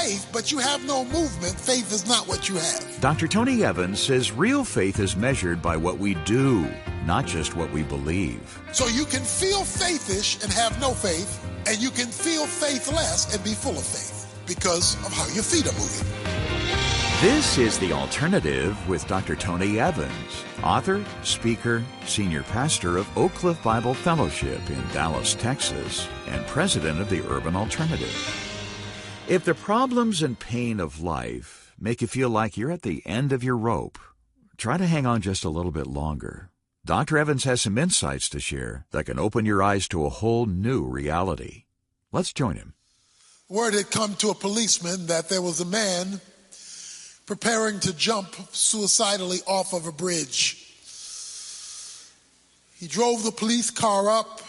faith, but you have no movement, faith is not what you have. Dr. Tony Evans says real faith is measured by what we do, not just what we believe. So you can feel faithish and have no faith, and you can feel faithless and be full of faith because of how your feet are moving. This is The Alternative with Dr. Tony Evans, author, speaker, senior pastor of Oak Cliff Bible Fellowship in Dallas, Texas, and president of the Urban Alternative. If the problems and pain of life make you feel like you're at the end of your rope, try to hang on just a little bit longer. Dr. Evans has some insights to share that can open your eyes to a whole new reality. Let's join him. Word had come to a policeman that there was a man preparing to jump suicidally off of a bridge. He drove the police car up,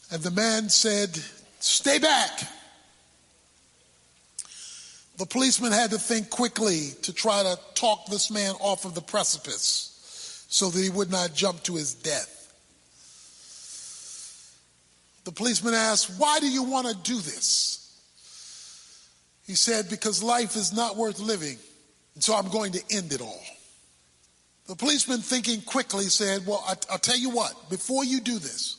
and the man said, "Stay back." The policeman had to think quickly to try to talk this man off of the precipice so that he would not jump to his death. The policeman asked, "Why do you want to do this?" He said, "Because life is not worth living, and so I'm going to end it all." The policeman, thinking quickly, said, "Well, I'll tell you what, before you do this,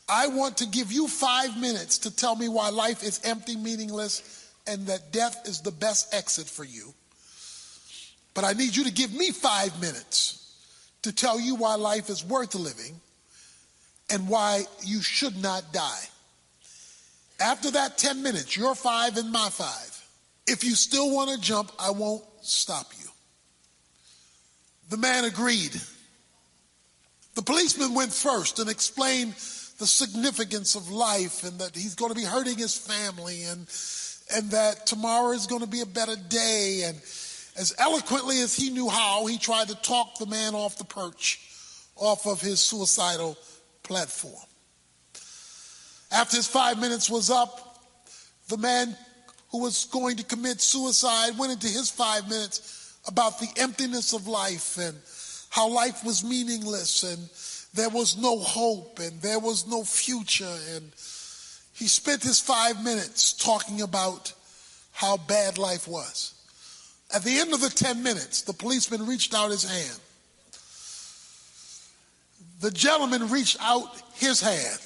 I want to give you 5 minutes to tell me why life is empty, meaningless, and that death is the best exit for you. But I need you to give me 5 minutes to tell you why life is worth living and why you should not die. After that 10 minutes, your 5 and my 5. If you still want to jump, I won't stop you." The man agreed. The policeman went first and explained the significance of life and that he's going to be hurting his family and that tomorrow is going to be a better day. And as eloquently as he knew how, he tried to talk the man off the perch, off of his suicidal platform. After his 5 minutes was up, the man who was going to commit suicide went into his 5 minutes about the emptiness of life and how life was meaningless and there was no hope and there was no future. And he spent his 5 minutes talking about how bad life was. At the end of the 10 minutes, the policeman reached out his hand. The gentleman reached out his hand.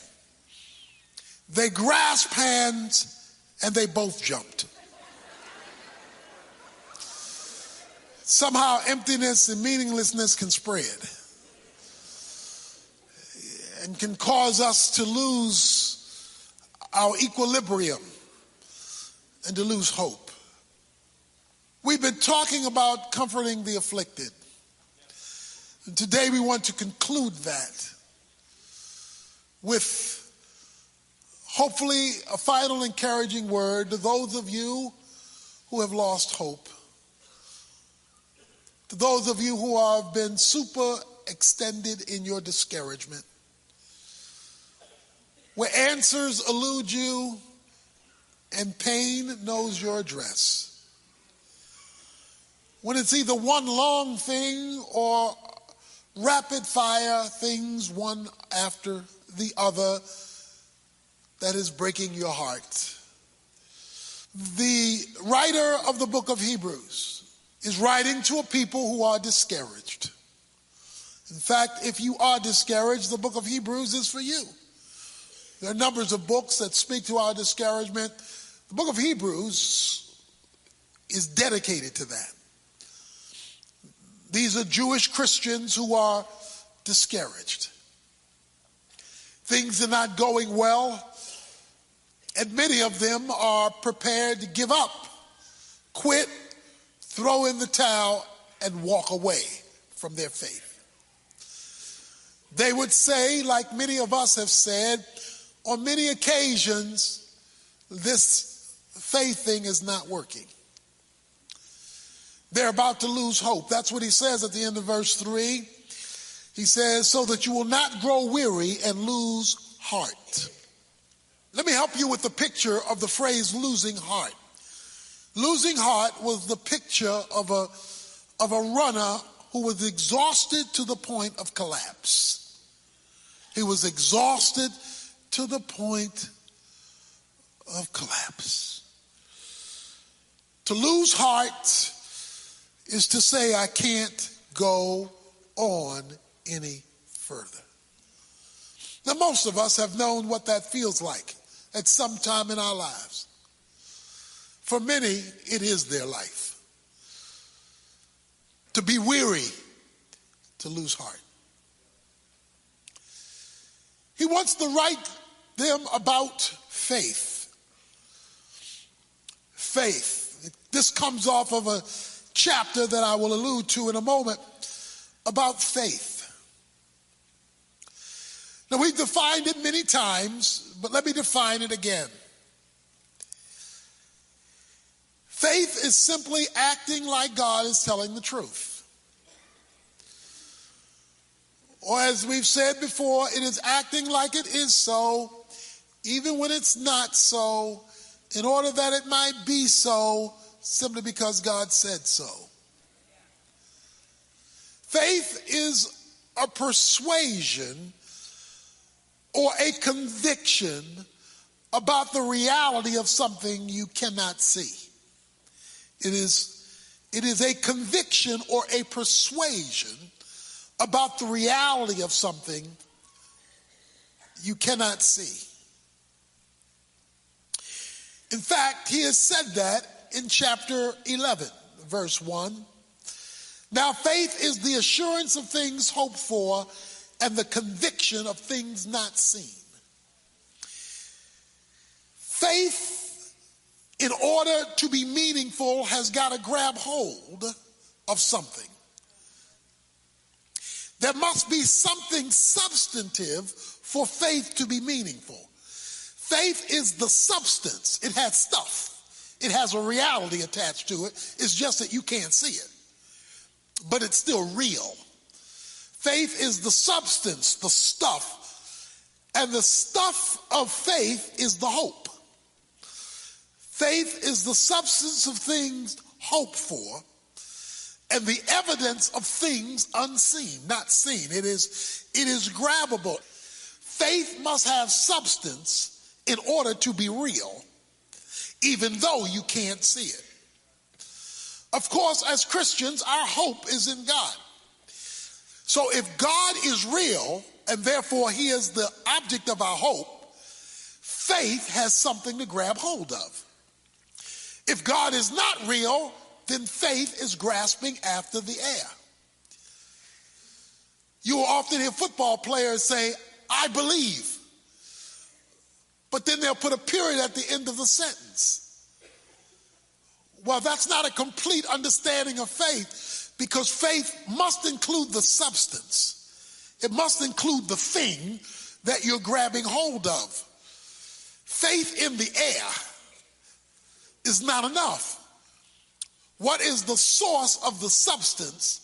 They grasped hands and they both jumped. Somehow emptiness and meaninglessness can spread and can cause us to lose our equilibrium and to lose hope. We've been talking about comforting the afflicted. And today we want to conclude that with hopefully a final encouraging word to those of you who have lost hope. To those of you who have been super extended in your discouragement, where answers elude you and pain knows your address. When it's either one long thing or rapid fire things one after the other that is breaking your heart. The writer of the book of Hebrews is writing to a people who are discouraged. In fact, if you are discouraged, the book of Hebrews is for you. There are numbers of books that speak to our discouragement. The book of Hebrews is dedicated to that. These are Jewish Christians who are discouraged. Things are not going well, and many of them are prepared to give up, quit, throw in the towel, and walk away from their faith. They would say, like many of us have said, on many occasions, this faith thing is not working. They're about to lose hope. That's what he says at the end of verse 3. He says, so that you will not grow weary and lose heart. Let me help you with the picture of the phrase losing heart. Losing heart was the picture of a runner who was exhausted to the point of collapse. He was exhausted to the point of collapse. To lose heart is to say, I can't go on any further. Now, most of us have known what that feels like at some time in our lives. For many, it is their life. To be weary, to lose heart. He wants to write them about faith. Faith. This comes off of a chapter that I will allude to in a moment about faith. Now, we've defined it many times, but let me define it again. Faith is simply acting like God is telling the truth. Or as we've said before, it is acting like it is so, even when it's not so, in order that it might be so, simply because God said so. Faith is a persuasion or a conviction about the reality of something you cannot see. It is a conviction or a persuasion about the reality of something you cannot see. In fact, he has said that in chapter 11, verse 1. Now, faith is the assurance of things hoped for and the conviction of things not seen. Faith, in order to be meaningful, has got to grab hold of something. There must be something substantive for faith to be meaningful. Faith is the substance. It has stuff. It has a reality attached to it. It's just that you can't see it. But it's still real. Faith is the substance, the stuff. And the stuff of faith is the hope. Faith is the substance of things hoped for and the evidence of things unseen, not seen. It is grabbable. Faith must have substance in order to be real, even though you can't see it. Of course, as Christians, our hope is in God. So if God is real, and therefore he is the object of our hope, faith has something to grab hold of. If God is not real, then faith is grasping after the air. You will often hear football players say, I believe. But then they'll put a period at the end of the sentence. Well, that's not a complete understanding of faith, because faith must include the substance. It must include the thing that you're grabbing hold of. Faith in the air is not enough. What is the source of the substance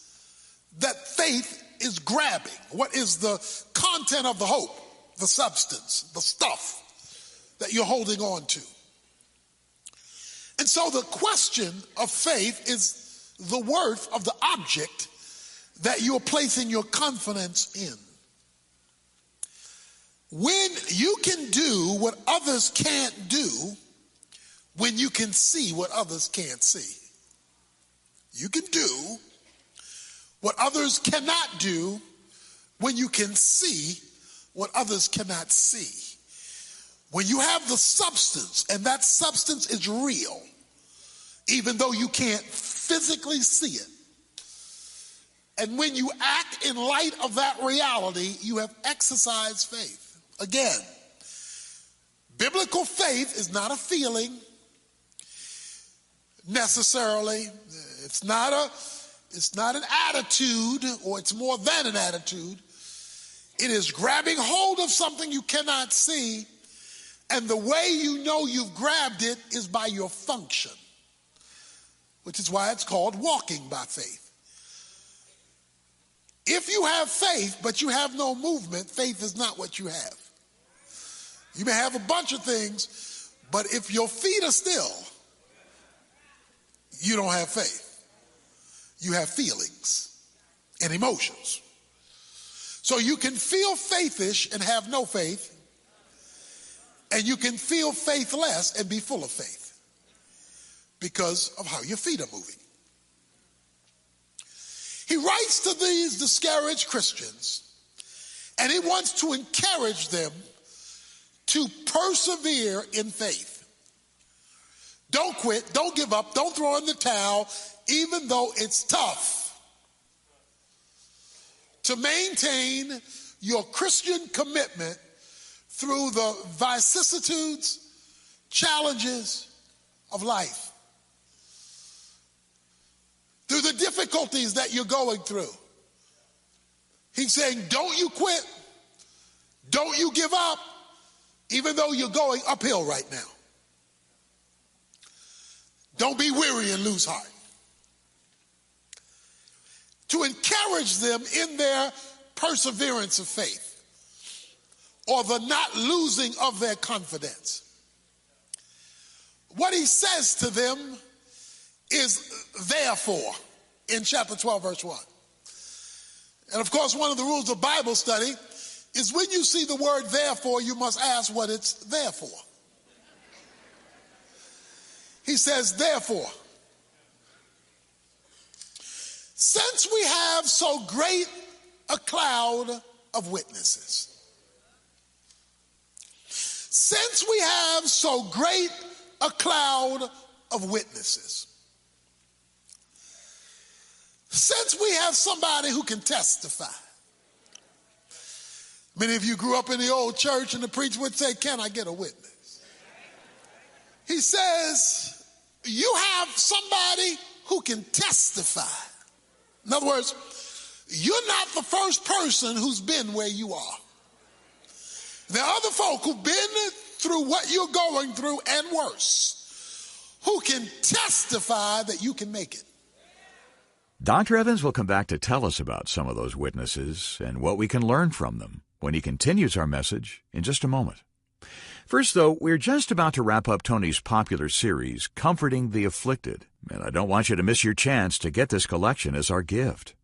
that faith is grabbing? What is the content of the hope, the substance, the stuff that you're holding on to? And so the question of faith is the worth of the object that you're placing your confidence in. When you can do what others can't do, when you can see what others can't see. You can do what others cannot do when you can see what others cannot see. When you have the substance, and that substance is real, even though you can't physically see it. And when you act in light of that reality, you have exercised faith. Again, biblical faith is not a feeling necessarily. It's not an attitude, or it's more than an attitude. It is grabbing hold of something you cannot see, and the way you know you've grabbed it is by your function, which is why it's called walking by faith. If you have faith, but you have no movement, faith is not what you have. You may have a bunch of things, but if your feet are still, you don't have faith. You have feelings and emotions. So you can feel faithish and have no faith, and you can feel faithless and be full of faith. because of how your feet are moving. He writes to these discouraged Christians, and he wants to encourage them to persevere in faith. Don't quit, don't give up, don't throw in the towel, even though it's tough. To maintain your Christian commitment through the vicissitudes, challenges of life, through the difficulties that you're going through. He's saying, don't you quit, don't you give up, even though you're going uphill right now. Don't be weary and lose heart. To encourage them in their perseverance of faith, or the not losing of their confidence. What he says to them is therefore in chapter 12, verse 1. And of course, one of the rules of Bible study is when you see the word therefore, you must ask what it's there for. He says, therefore, since we have so great a cloud of witnesses, since we have so great a cloud of witnesses, since we have somebody who can testify. Many of you grew up in the old church and the preacher would say, can I get a witness? He says, you have somebody who can testify. In other words, you're not the first person who's been where you are. There are other folk who've been through what you're going through and worse, who can testify that you can make it. Dr. Evans will come back to tell us about some of those witnesses and what we can learn from them when he continues our message in just a moment. First, though, we're just about to wrap up Tony's popular series, Comforting the Afflicted, and I don't want you to miss your chance to get this collection as our gift.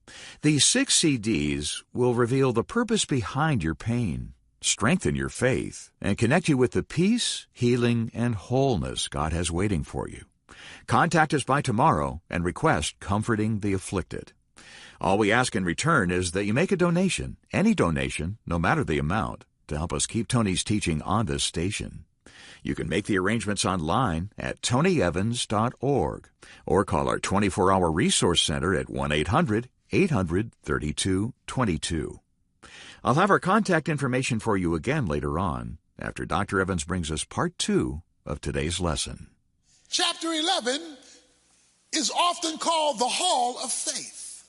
These 6 CDs will reveal the purpose behind your pain, strengthen your faith, and connect you with the peace, healing, and wholeness God has waiting for you. Contact us by tomorrow and request Comforting the Afflicted. All we ask in return is that you make a donation, any donation, no matter the amount, to help us keep Tony's teaching on this station. You can make the arrangements online at tonyevans.org or call our 24-hour resource center at 1-800-800-3222. I'll have our contact information for you again later on after Dr. Evans brings us part 2 of today's lesson. Chapter 11 is often called the Hall of Faith.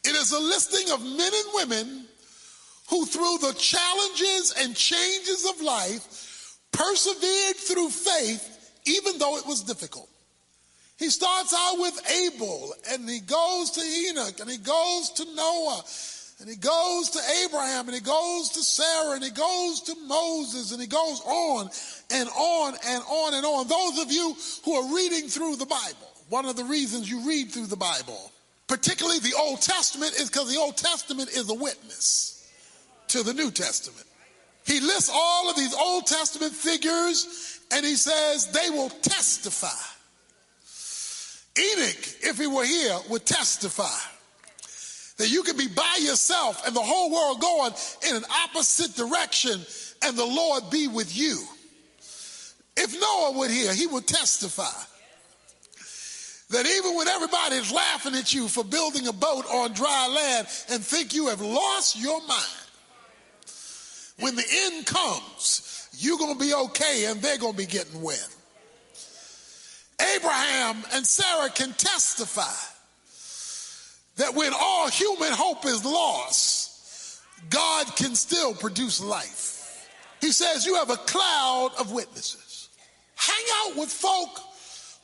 It is a listing of men and women who, through the challenges and changes of life, persevered through faith even though it was difficult. He starts out with Abel, and he goes to Enoch, and he goes to Noah, and he goes to Abraham, and he goes to Sarah, and he goes to Moses, and he goes on and on and on and on. Those of you who are reading through the Bible, one of the reasons you read through the Bible, particularly the Old Testament, is because the Old Testament is a witness to the New Testament. He lists all of these Old Testament figures, and he says they will testify. Enoch, if he were here, would testify that you can be by yourself and the whole world going in an opposite direction and the Lord be with you. If Noah were here, he would testify that even when everybody's laughing at you for building a boat on dry land and think you have lost your mind, when the end comes, you're going to be okay and they're going to be getting wet. Abraham and Sarah can testify that when all human hope is lost, God can still produce life. He says you have a cloud of witnesses. Hang out with folk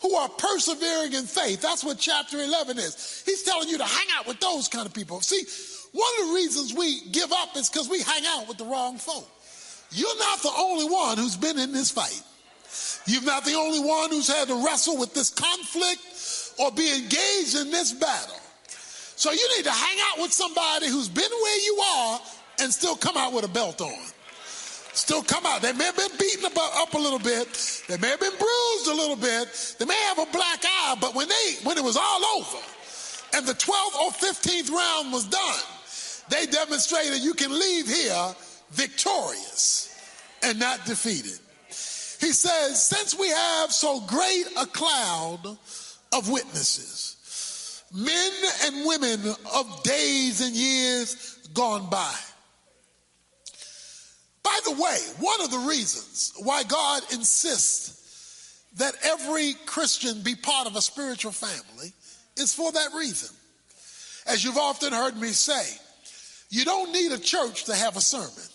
who are persevering in faith. That's what chapter 11 is. He's telling you to hang out with those kind of people. See, one of the reasons we give up is because we hang out with the wrong folk. You're not the only one who's been in this fight. You're not the only one who's had to wrestle with this conflict or be engaged in this battle. So you need to hang out with somebody who's been where you are and still come out with a belt on. Still come out. They may have been beaten up a little bit. They may have been bruised a little bit. They may have a black eye, but when it was all over and the 12th or 15th round was done, they demonstrated you can leave here victorious and not defeated. He says, since we have so great a cloud of witnesses, men and women of days and years gone by. By the way, one of the reasons why God insists that every Christian be part of a spiritual family is for that reason. As you've often heard me say, you don't need a church to have a sermon.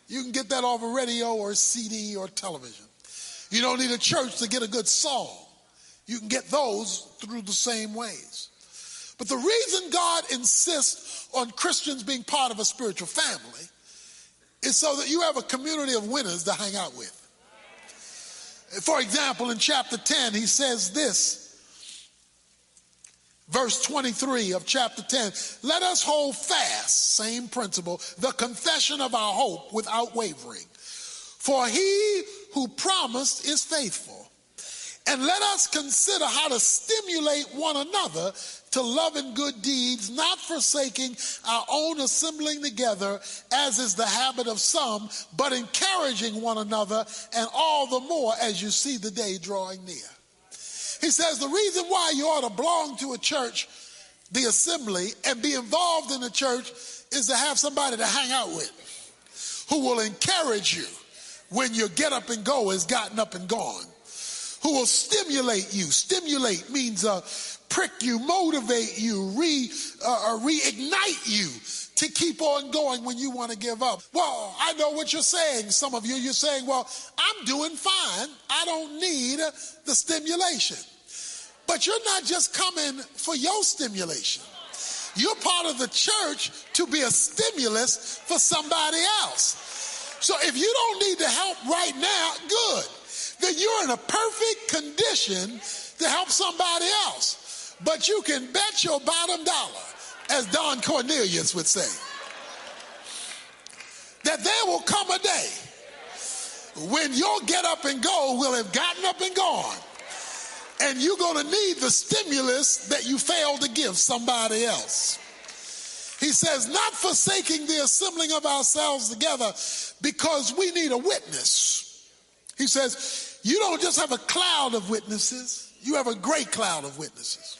You can get that off a radio or a CD or television. You don't need a church to get a good song. You can get those through the same ways. But the reason God insists on Christians being part of a spiritual family is so that you have a community of winners to hang out with. For example, in chapter 10, he says this, verse 23 of chapter 10, let us hold fast, same principle, the confession of our hope without wavering. For he who promised is faithful. And let us consider how to stimulate one another to love and good deeds, not forsaking our own assembling together, as is the habit of some, but encouraging one another, and all the more as you see the day drawing near. He says the reason why you ought to belong to a church, the assembly, and be involved in the church is to have somebody to hang out with who will encourage you when your get up and go has gotten up and gone, who will stimulate you. Stimulate means prick you, motivate you, reignite you to keep on going when you want to give up. Well, I know what you're saying. Some of you, you're saying, well, I'm doing fine. I don't need the stimulation. But you're not just coming for your stimulation. You're part of the church to be a stimulus for somebody else. So if you don't need the help right now, good. Then you're in a perfect condition to help somebody else. But you can bet your bottom dollar, as Don Cornelius would say, that there will come a day when your get up and go will have gotten up and gone. And you're going to need the stimulus that you failed to give somebody else. He says, not forsaking the assembling of ourselves together because we need a witness. He says, you don't just have a cloud of witnesses, you have a great cloud of witnesses.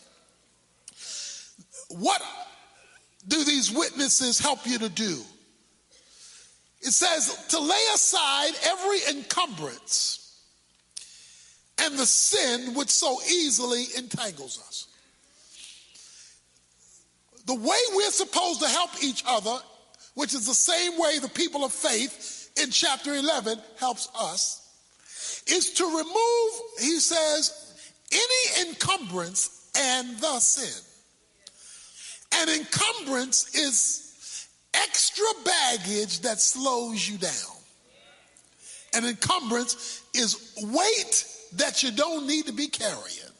What do these witnesses help you to do? It says to lay aside every encumbrance and the sin which so easily entangles us. The way we're supposed to help each other, which is the same way the people of faith in chapter 11 helps us, is to remove, he says, any encumbrance and the sin. An encumbrance is extra baggage that slows you down. An encumbrance is weight that you don't need to be carrying.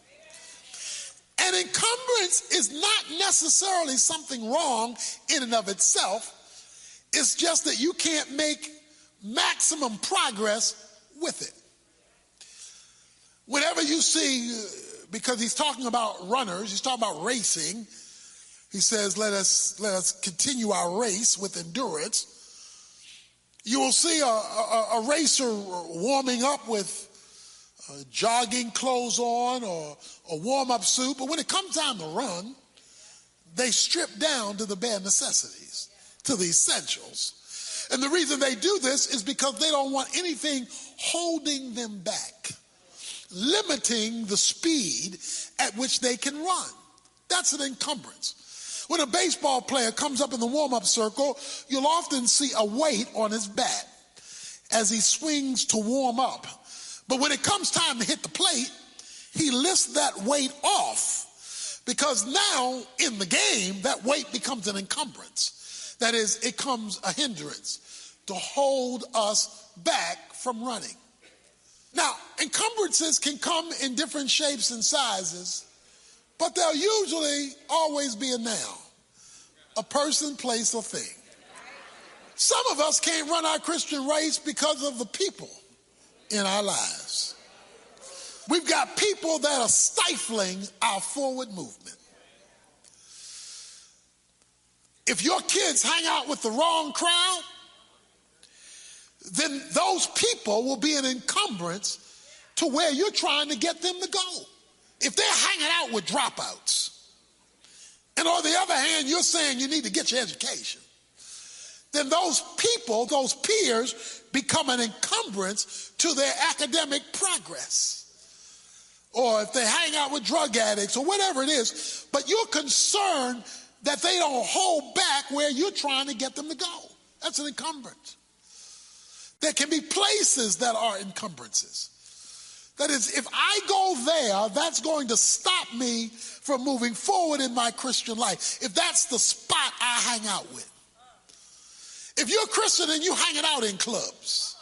An encumbrance is not necessarily something wrong in and of itself. It's just that you can't make maximum progress with it. Whenever you see, because he's talking about runners, he's talking about racing, he says, let us continue our race with endurance. You will see a racer warming up with jogging clothes on or a warm-up suit, but when it comes time to run, they strip down to the bare necessities, to the essentials. And the reason they do this is because they don't want anything holding them back, limiting the speed at which they can run. That's an encumbrance. When a baseball player comes up in the warm-up circle, you'll often see a weight on his bat as he swings to warm up. But when it comes time to hit the plate, he lifts that weight off because now in the game, that weight becomes an encumbrance. That is, it becomes a hindrance to hold us back from running. Now, encumbrances can come in different shapes and sizes, but they'll usually always be a noun, a person, place, or thing. Some of us can't run our Christian race because of the people in our lives. We've got people that are stifling our forward movement. If your kids hang out with the wrong crowd, then those people will be an encumbrance to where you're trying to get them to go. If they're hanging out with dropouts, and on the other hand, you're saying you need to get your education, then those people, those peers, become an encumbrance to their academic progress. Or if they hang out with drug addicts or whatever it is, but you're concerned that they don't hold back where you're trying to get them to go. That's an encumbrance. There can be places that are encumbrances. That is, if I go there, that's going to stop me from moving forward in my Christian life. If that's the spot I hang out with. If you're a Christian and you're hanging out in clubs,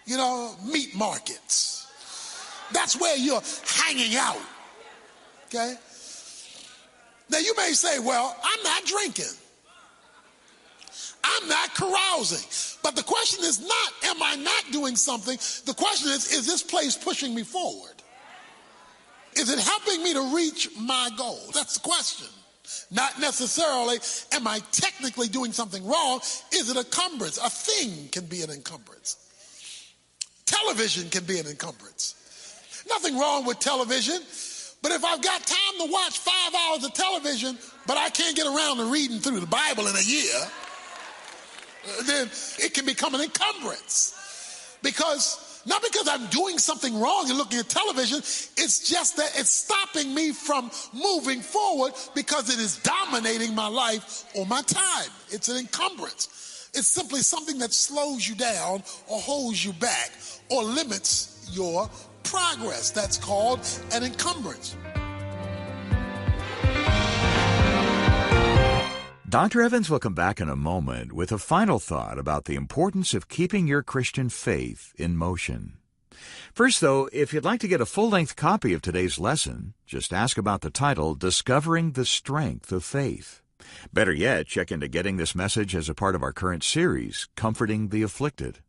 meat markets, that's where you're hanging out, okay? Now you may say, well, I'm not drinking. I'm not carousing. But the question is not, am I not doing something? The question is this place pushing me forward? Is it helping me to reach my goal? That's the question. Not necessarily, am I technically doing something wrong? Is it a encumbrance? A thing can be an encumbrance. Television can be an encumbrance. Nothing wrong with television, but if I've got time to watch 5 hours of television, but I can't get around to reading through the Bible in a year, then it can become an encumbrance. Not because I'm doing something wrong and looking at television, it's just that it's stopping me from moving forward because it is dominating my life or my time. It's an encumbrance. It's simply something that slows you down or holds you back or limits your progress. That's called an encumbrance. Dr. Evans will come back in a moment with a final thought about the importance of keeping your Christian faith in motion. First, though, if you'd like to get a full-length copy of today's lesson, just ask about the title, Discovering the Strength of Faith. Better yet, check into getting this message as a part of our current series, Comforting the Afflicted.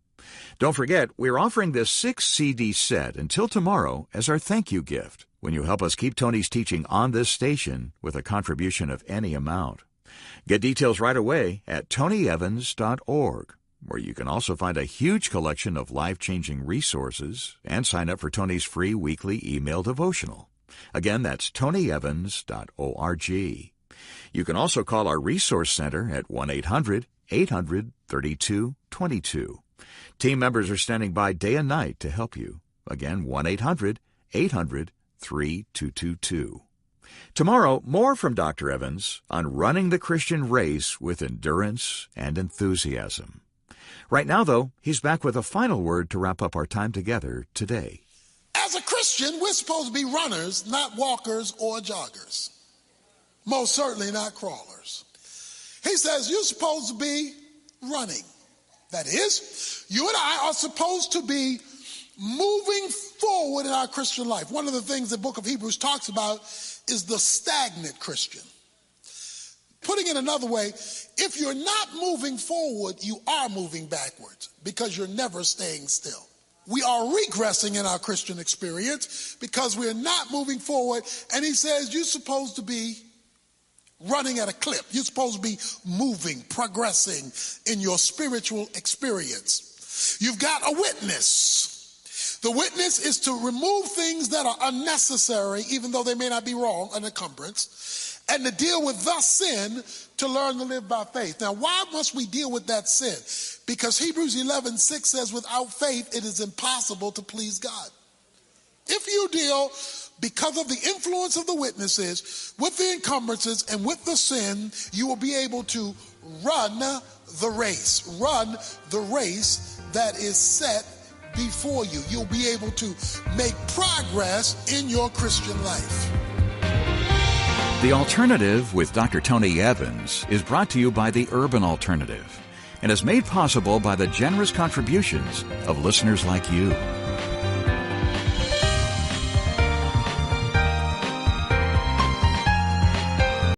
Don't forget, we're offering this 6-CD set until tomorrow as our thank you gift when you help us keep Tony's teaching on this station with a contribution of any amount. Get details right away at tonyevans.org, where you can also find a huge collection of life-changing resources and sign up for Tony's free weekly email devotional. Again, that's tonyevans.org. You can also call our resource center at 1-800-800-3222. Team members are standing by day and night to help you. Again, 1-800-800-3222. Tomorrow, more from Dr. Evans on running the Christian race with endurance and enthusiasm. Right now, though, he's back with a final word to wrap up our time together today. As a Christian, we're supposed to be runners, not walkers or joggers. Most certainly not crawlers. He says you're supposed to be running. That is, you and I are supposed to be moving forward in our Christian life. One of the things the book of Hebrews talks about is the stagnant Christian. Putting it another way, if you're not moving forward, you are moving backwards because you're never staying still. We are regressing in our Christian experience because we're not moving forward. And he says you're supposed to be running at a clip. You're supposed to be moving, progressing in your spiritual experience. You've got a witness. The witness is to remove things that are unnecessary, even though they may not be wrong, an encumbrance, and to deal with the sin to learn to live by faith. Now, why must we deal with that sin? Because Hebrews 11:6 says, without faith, it is impossible to please God. If you deal, because of the influence of the witnesses, with the encumbrances and with the sin, you will be able to run the race. Run the race that is set before you. You'll be able to make progress in your Christian life. The Alternative with Dr. Tony Evans is brought to you by the Urban Alternative and is made possible by the generous contributions of listeners like you.